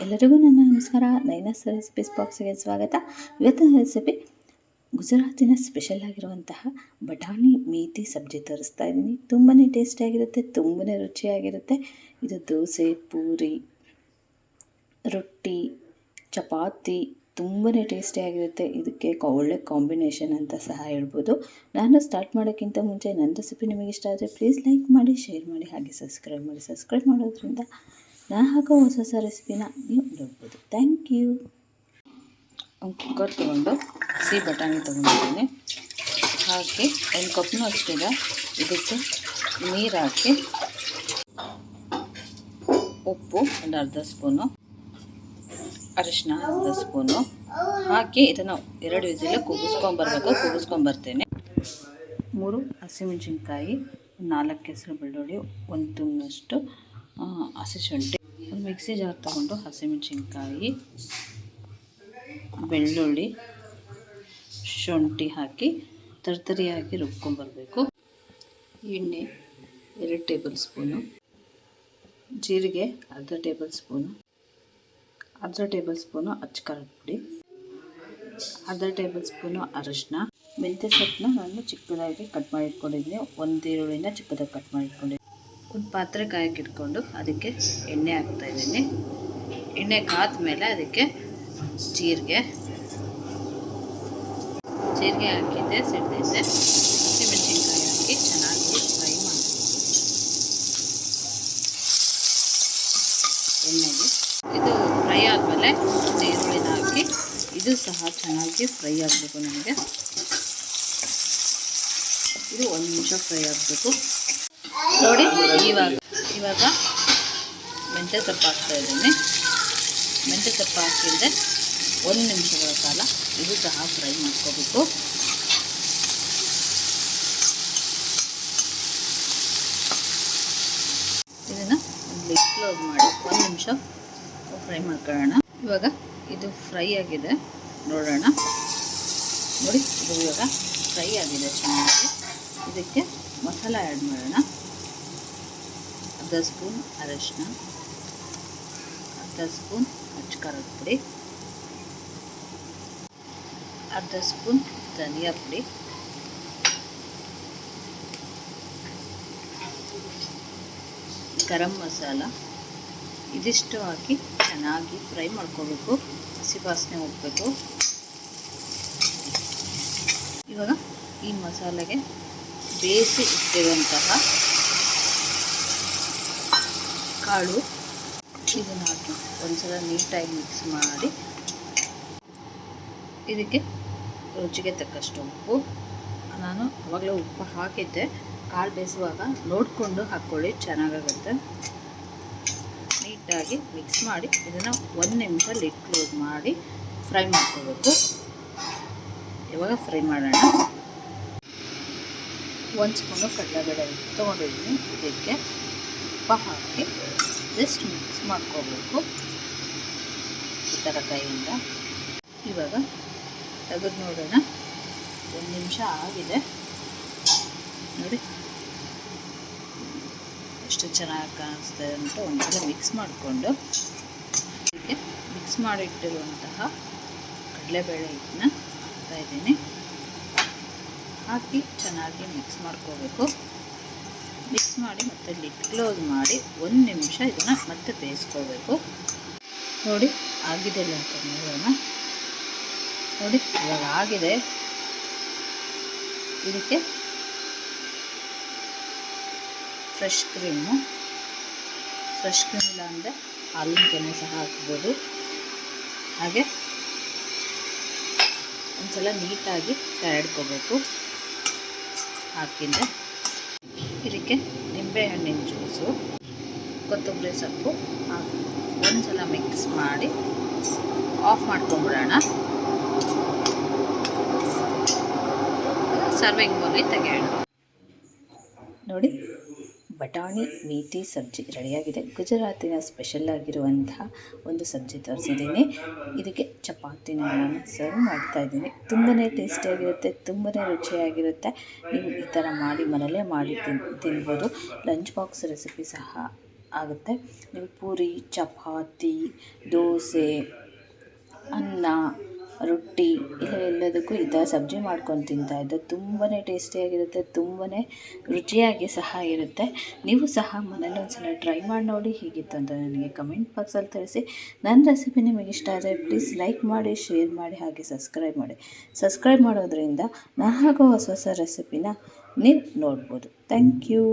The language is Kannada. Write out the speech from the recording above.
ಎಲ್ಲರಿಗೂ ನನ್ನ ನಮಸ್ಕಾರ. ನೈನಾಸ್ ರೆಸಿಪೀಸ್ ಬಾಕ್ಸ್ಗೆ ಸ್ವಾಗತ. ಇವತ್ತಿನ ರೆಸಿಪಿ ಗುಜರಾತಿನ ಸ್ಪೆಷಲ್ ಆಗಿರುವಂತಹ ಬಟಾಣಿ ಮೇಥಿ ಸಬ್ಜಿ ತರಿಸ್ತಾ ಇದ್ದೀನಿ. ತುಂಬಾ ಟೇಸ್ಟಿಯಾಗಿರುತ್ತೆ, ತುಂಬಾ ರುಚಿಯಾಗಿರುತ್ತೆ. ಇದು ದೋಸೆ, ಪೂರಿ, ರೊಟ್ಟಿ, ಚಪಾತಿ ತುಂಬಾ ಟೇಸ್ಟಿಯಾಗಿರುತ್ತೆ. ಇದಕ್ಕೆ ಒಳ್ಳೆ ಕಾಂಬಿನೇಷನ್ ಅಂತ ಸಹ ಹೇಳ್ಬೋದು. ನಾನು ಸ್ಟಾರ್ಟ್ ಮಾಡೋಕ್ಕಿಂತ ಮುಂಚೆ ನನ್ನ ರೆಸಿಪಿ ನಿಮಗೆ ಇಷ್ಟ ಆದರೆ ಪ್ಲೀಸ್ ಲೈಕ್ ಮಾಡಿ, ಶೇರ್ ಮಾಡಿ, ಹಾಗೆ ಸಬ್ಸ್ಕ್ರೈಬ್ ಮಾಡಿ. ಸಬ್ಸ್ಕ್ರೈಬ್ ಮಾಡೋದ್ರಿಂದ ನಾನು ಹಾಕೋ ಹೊಸ ರೆಸಿಪಿನ ನೀವು ನೋಡ್ಬೋದು. Thank you. ಒಂದು ಕುಕ್ಕರ್ ತೊಗೊಂಡು ಹಸಿ ಬಟಾಣಿ ತೊಗೊಂಡಿದ್ದೀನಿ. ಹಾಕಿ 1 ಕಪ್ನೂ ಅಷ್ಟಿದೆ. ಇದಕ್ಕೆ ನೀರು ಹಾಕಿ, ಉಪ್ಪು ಒಂದು ಅರ್ಧ ಸ್ಪೂನು, ಅರಿಶಿನ ಅರ್ಧ ಸ್ಪೂನು ಹಾಕಿ ಇದನ್ನು 2 ವಿಸಿಲ್ ಕೂಗಿಸ್ಕೊಂಬರ್ತೀನಿ. 3 ಹಸಿಮೆಣಸಿನ್ಕಾಯಿ, 4 ಹೆಸರು ಬೆಳ್ಳುಳ್ಳಿ, 1 ತುಂಡಷ್ಟು ಹಸಿ ಶುಂಠಿ. ಒಂದು ಮಿಕ್ಸಿ ಜಾರ್ ತೊಗೊಂಡು ಹಸಿಮೆಣಸಿನ್ಕಾಯಿ, ಬೆಳ್ಳುಳ್ಳಿ, ಶುಂಠಿ ಹಾಕಿ ತರ್ತರಿಯಾಗಿ ರುಬ್ಕೊಂಬರಬೇಕು. ಎಣ್ಣೆ 2 ಟೇಬಲ್ ಸ್ಪೂನು, ಜೀರಿಗೆ ಅರ್ಧ ಟೇಬಲ್ ಸ್ಪೂನು ಅಚ್ಚಕಾರದ ಪುಡಿ, ಅರ್ಧ ಟೇಬಲ್ ಸ್ಪೂನು ಅರಿಶಿನ, ಮೆಂತ್ಯ ಸೊಪ್ಪನ್ನ ನಾನು ಚಿಕ್ಕದಾಗಿ ಕಟ್ ಮಾಡಿ ಇಟ್ಕೊಂಡಿದ್ದೀನಿ. 1 ಈರುಳ್ಳಿನ ಚಿಕ್ಕದಾಗಿ ಕಟ್ ಮಾಡಿ ಇಟ್ಕೊಂಡಿದ್ದೀನಿ. ಒಂದು ಪಾತ್ರೆ ಕಾಯಕ್ಕೆ ಇಟ್ಕೊಂಡು ಅದಕ್ಕೆ ಎಣ್ಣೆ ಹಾಕ್ತಾಯಿದ್ದೀನಿ. ಎಣ್ಣೆ ಕಾದ್ಮೇಲೆ ಅದಕ್ಕೆ ಜೀರಿಗೆ ಹಾಕಿದ್ದೆ, ಸಿಡ್ದಿದ್ದೆ, ಹಸಿಮೆಣಸಿನ್ಕಾಯಿ ಹಾಕಿ ಚೆನ್ನಾಗಿ ಫ್ರೈ ಮಾಡಿ ಎಣ್ಣೆಗೆ. ಇದು ಫ್ರೈ ಆದಮೇಲೆ ಈರುಳ್ಳಿನ ಹಾಕಿ ಇದು ಸಹ ಚೆನ್ನಾಗಿ ಫ್ರೈ ಆಗಬೇಕು. ನನಗೆ ಇದು 1 ನಿಮಿಷ ಫ್ರೈ ಆಗಬೇಕು. ನೋಡಿ, ಇವಾಗ ಮೆಂತ್ಯ ಸೊಪ್ಪು ಹಾಕ್ತಾಯಿದ್ದೀನಿ. ಮೆಂತ್ಯ ಸೊಪ್ಪು ಹಾಕಿದ್ರೆ 1 ನಿಮಿಷಗಳ ಕಾಲ ಇದು ಸಹ ಫ್ರೈ ಮಾಡ್ಕೋಬೇಕು. ಇದನ್ನು ಒಂದು ಲಿಡ್ ಕ್ಲೋಸ್ ಮಾಡಿ 1 ನಿಮಿಷ ಫ್ರೈ ಮಾಡ್ಕೊಳ್ಳೋಣ. ಇವಾಗ ಇದು ಫ್ರೈ ಆಗಿದೆ, ನೋಡೋಣ. ನೋಡಿ, ಇದು ಇವಾಗ ಫ್ರೈ ಆಗಿದೆ ಚೆನ್ನಾಗಿ. ಇದಕ್ಕೆ ಮಸಾಲ ಆ್ಯಡ್ ಮಾಡೋಣ. ಅರ್ಧ ಸ್ಪೂನ್ ಅರಿಶಿನ, ಅರ್ಧ ಸ್ಪೂನ್ ಅಚ್ಚಕಾರದ ಪುಡಿ, ಅರ್ಧ ಸ್ಪೂನ್ ಧನಿಯಾ ಪುಡಿ, ಗರಂ ಮಸಾಲ ಇದಿಷ್ಟು ಹಾಕಿ ಚೆನ್ನಾಗಿ ಫ್ರೈ ಮಾಡ್ಕೋಬೇಕು. ಹಸಿ ವಾಸನೆ ಹೋಗಬೇಕು. ಇವಾಗ ಈ ಮಸಾಲೆಗೆ ಬೇಯಿಸಿ ಇಟ್ಟಿರುವಂತಹ ಕಾಳು ಇದನ್ನು ಹಾಕಿ ಒಂದ್ಸಲ ನೀಟಾಗಿ ಮಿಕ್ಸ್ ಮಾಡಿ, ಇದಕ್ಕೆ ರುಚಿಗೆ ತಕ್ಕಷ್ಟು ಉಪ್ಪು. ನಾನು ಆವಾಗಲೇ ಉಪ್ಪು ಹಾಕಿದ್ದೆ. ಕಾಳು ಬೇಯಿಸುವಾಗ ನೋಡಿಕೊಂಡು ಹಾಕ್ಕೊಳ್ಳಿ, ಚೆನ್ನಾಗಾಗುತ್ತೆ. ನೀಟಾಗಿ ಮಿಕ್ಸ್ ಮಾಡಿ ಇದನ್ನು 1 ನಿಮಿಷ ಲಿಡ್ ಕ್ಲೋಸ್ ಮಾಡಿ ಫ್ರೈ ಮಾಡ್ಕೋಬೇಕು. ಇವಾಗ ಫ್ರೈ ಮಾಡೋಣ. 1 ಸ್ಪೂನು ಕಡಲೆಬೇಳೆ ತೊಗೊಂಡಿದ್ದೀನಿ. ಇದಕ್ಕೆ ಉಪ್ಪು ಹಾಕಿ ಜಸ್ಟ್ ಮಿಕ್ಸ್ ಮಾಡ್ಕೋಬೇಕು ಈ ಥರ ಕೈಯಿಂದ. ಇವಾಗ ತೆಗೆದು ನೋಡೋಣ. 1 ನಿಮಿಷ ಆಗಿದೆ. ನೋಡಿ ಎಷ್ಟು ಚೆನ್ನಾಗಿ ಕಾಣಿಸ್ತಾ ಅಂತ. ಒಂದ್ಸಲ ಮಿಕ್ಸ್ ಮಾಡಿಕೊಂಡು ಇದಕ್ಕೆ ಮಿಕ್ಸ್ ಮಾಡಿಟ್ಟಿರುವಂತಹ ಕಡಲೆಬೇಳೆ ಹಿಟ್ಟನ್ನ ಹಾಕ್ತಾಯಿದ್ದೀನಿ. ಹಾಕಿ ಚೆನ್ನಾಗಿ ಮಿಕ್ಸ್ ಮಾಡ್ಕೋಬೇಕು. ಮಿಕ್ಸ್ ಮಾಡಿ ಮತ್ತೆ ಲಿಡ್ ಕ್ಲೋಸ್ ಮಾಡಿ 1 ನಿಮಿಷ ಇದನ್ನು ಮತ್ತೆ ಬೇಯಿಸ್ಕೋಬೇಕು. ನೋಡಿ, ಆಗಿದೆ ಅಂತ ನೋಡೋಣ. ನೋಡಿ, ಇವಾಗ ಆಗಿದೆ. ಇದಕ್ಕೆ ಫ್ರೆಶ್ ಕ್ರೀಮ್ ಇಲ್ಲ ಅಂದರೆ ಹಾಲಿನ ಕೆನೆ ಸಹ ಹಾಕ್ಬೋದು. ಹಾಗೆ ಒಂದ್ಸಲ ನೀಟಾಗಿ ಕರಡ್ಕೋಬೇಕು. ಹಾಕಿದ್ರೆ ಇದಕ್ಕೆ ನಿಂಬೆಹಣ್ಣಿನ ಜ್ಯೂಸು, ಕೊತ್ತಂಬರಿ ಸೊಪ್ಪು ಹಾಕಿ ಒಂದ್ಸಲ ಮಿಕ್ಸ್ ಮಾಡಿ ಆಫ್ ಮಾಡ್ಕೊಂಬಿಡೋಣ. ಸರ್ವಿಂಗ್ ಬೌಲಿಗೆ ತೆಗೆಯೋಣ. ನೋಡಿ, ಬಟಾಣಿ ಮೇಥಿ ಸಬ್ಜಿ ರೆಡಿಯಾಗಿದೆ. ಗುಜರಾತಿನ ಸ್ಪೆಷಲ್ ಆಗಿರುವಂತಹ ಒಂದು ಸಬ್ಜಿ ತರಿಸಿದ್ದೀನಿ. ಇದಕ್ಕೆ ಚಪಾತಿನ ನಾನು ಸರ್ವ್ ಮಾಡ್ತಾಯಿದ್ದೀನಿ. ತುಂಬಾ ಟೇಸ್ಟಿಯಾಗಿರುತ್ತೆ, ತುಂಬಾ ರುಚಿಯಾಗಿರುತ್ತೆ. ನೀವು ಈ ಥರ ಮಾಡಿ ಮನೇಲೇ ಮಾಡಿ ತಿನ್ಬೋದು. ಲಂಚ್ ಬಾಕ್ಸ್ ರೆಸಿಪಿ ಸಹ ಆಗುತ್ತೆ. ನೀವು ಪೂರಿ, ಚಪಾತಿ, ದೋಸೆ, ಅನ್ನ, ರೊಟ್ಟಿ ಎಲ್ಲದಕ್ಕೂ ಈ ಥರ ಸಬ್ಜಿ ಮಾಡ್ಕೊಂಡು ತಿಂತಾಯಿದ್ದೆ. ತುಂಬಾ ಟೇಸ್ಟಿಯಾಗಿರುತ್ತೆ, ತುಂಬಾ ರುಚಿಯಾಗಿ ಸಹ ಇರುತ್ತೆ. ನೀವು ಸಹ ಮನೇಲಿ ಒಂದ್ಸಲ ಟ್ರೈ ಮಾಡಿ ನೋಡಿ, ಹೀಗಿತ್ತು ಅಂತ ನನಗೆ ಕಮೆಂಟ್ ಬಾಕ್ಸಲ್ಲಿ ತಿಳಿಸಿ. ನನ್ನ ರೆಸಿಪಿ ನಿಮಗೆ ಇಷ್ಟ ಆದರೆ ಪ್ಲೀಸ್ ಲೈಕ್ ಮಾಡಿ, ಶೇರ್ ಮಾಡಿ, ಹಾಗೆ ಸಬ್ಸ್ಕ್ರೈಬ್ ಮಾಡಿ. ಸಬ್ಸ್ಕ್ರೈಬ್ ಮಾಡೋದ್ರಿಂದ ನಾನು ಹಾಕೋ ಹೊಸ ಹೊಸ ರೆಸಿಪಿನ ನೀವು ನೋಡ್ಬೋದು. Thank you.